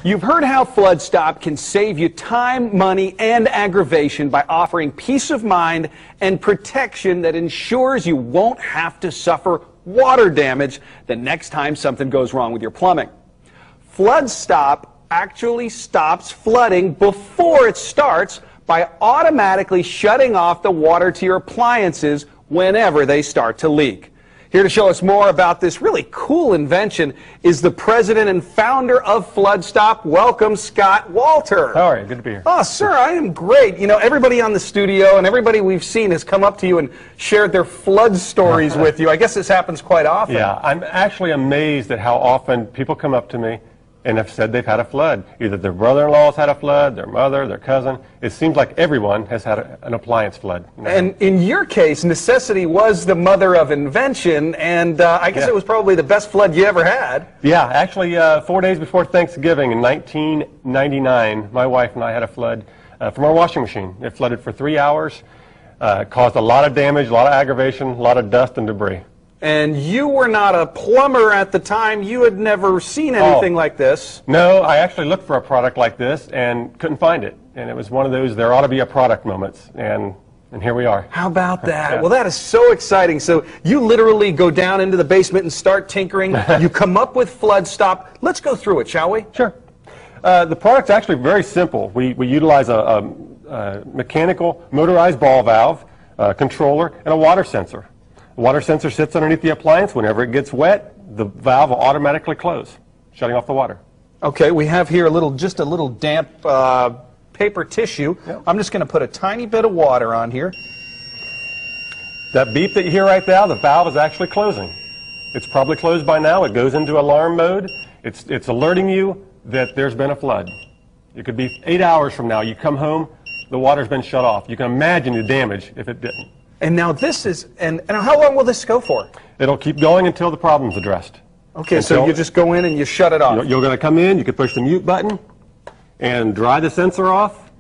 You've heard how Floodstop can save you time, money, and aggravation by offering peace of mind and protection that ensures you won't have to suffer water damage the next time something goes wrong with your plumbing. Floodstop actually stops flooding before it starts by automatically shutting off the water to your appliances whenever they start to leak. Here to show us more about this really cool invention is the president and founder of Floodstop. Welcome, Scott Walter. How are you? Good to be here. Oh, sir, I am great. You know, everybody on the studio and everybody we've seen has come up to you and shared their flood stories with you. I guess this happens quite often. Yeah, I'm actually amazed at how often people come up to me and have said they've had a flood. Either their brother-in-law's had a flood, their mother, their cousin. It seems like everyone has had an appliance flood. You know? And in your case, necessity was the mother of invention, and I guess it was probably the best flood you ever had. Yeah, actually 4 days before Thanksgiving in 1999, my wife and I had a flood from our washing machine. It flooded for 3 hours, caused a lot of damage, a lot of aggravation, a lot of dust and debris. And you were not a plumber at the time. You had never seen anything like this. No, I actually looked for a product like this and couldn't find it. And it was one of those there ought to be a product moments. And here we are. How about that? Well, that is so exciting. So you literally go down into the basement and start tinkering. You come up with Floodstop. Let's go through it, shall we? Sure. The product's actually very simple. We utilize a mechanical motorized ball valve, controller, and a water sensor. The water sensor sits underneath the appliance. Whenever it gets wet, the valve will automatically close, shutting off the water. Okay, we have here just a little damp paper tissue. Yep. I'm just going to put a tiny bit of water on here. That beep that you hear right now, the valve is actually closing. It's probably closed by now. It goes into alarm mode. It's alerting you that there's been a flood. It could be 8 hours from now. You come home, the water's been shut off. You can imagine the damage if it didn't. And now this is, and how long will this go for? It'll keep going until the problem's addressed. Okay, so you just go in and you shut it off. You're going to come in, you can push the mute button and dry the sensor off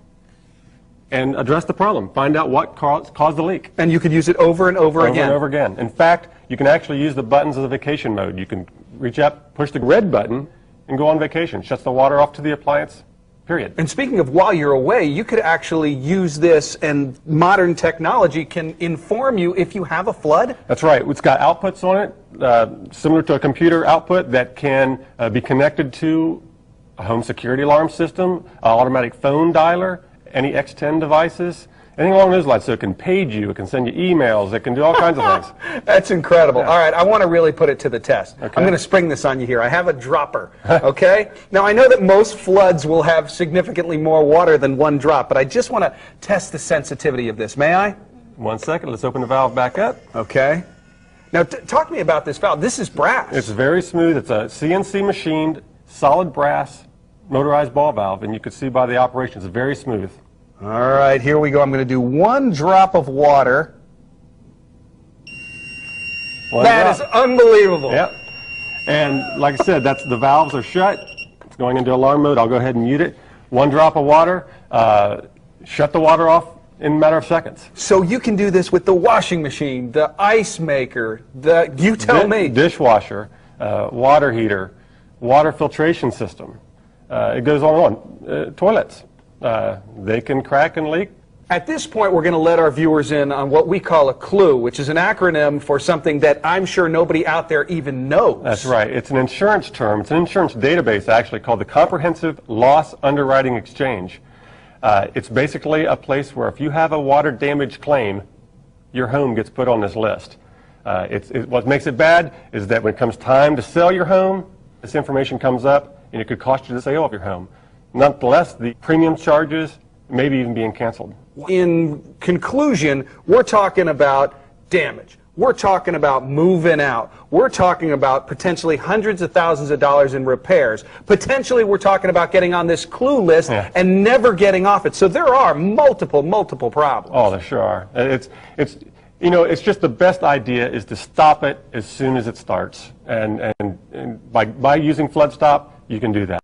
and address the problem. Find out what caused the leak. And you could use it over and over again. Over and over again. In fact, you can actually use the buttons as a vacation mode. You can reach up, push the red button, and go on vacation. Shuts the water off to the appliance. Period. And speaking of while you're away, you could actually use this, and modern technology can inform you if you have a flood? That's right. It's got outputs on it, similar to a computer output that can be connected to a home security alarm system, an automatic phone dialer, any X10 devices, anything along those lines. So it can page you, it can send you emails, it can do all kinds of things. That's incredible. Yeah. All right, I want to really put it to the test. Okay. I'm going to spring this on you here. I have a dropper, okay? Now, I know that most floods will have significantly more water than one drop, but I just want to test the sensitivity of this. May I? 1 second. Let's open the valve back up. Okay. Now, talk to me about this valve. This is brass. It's very smooth. It's a CNC machined, solid brass, motorized ball valve, and you can see by the operation it's very smooth. All right, here we go. I'm going to do 1 drop of water. That is unbelievable. Yep. And like I said, the valves are shut. It's going into alarm mode. I'll go ahead and mute it. 1 drop of water, shut the water off in a matter of seconds. So you can do this with the washing machine, the ice maker, you tell me. Dishwasher, water heater, water filtration system. It goes on and on. Toilets. They can crack and leak. At this point, we're going to let our viewers in on what we call a clue, which is an acronym for something that I'm sure nobody out there even knows. That's right. It's an insurance term. It's an insurance database, actually, called the Comprehensive Loss Underwriting Exchange. It's basically a place where if you have a water damage claim, your home gets put on this list. What makes it bad is that when it comes time to sell your home, this information comes up, and it could cost you the sale of your home. Nonetheless, the premium charges maybe even being canceled. In conclusion, we're talking about damage. We're talking about moving out. We're talking about potentially hundreds of thousands of dollars in repairs. Potentially, we're talking about getting on this clue list and never getting off it. So there are multiple problems. Oh, there sure are. It's just the best idea is to stop it as soon as it starts. And by using Floodstop, you can do that.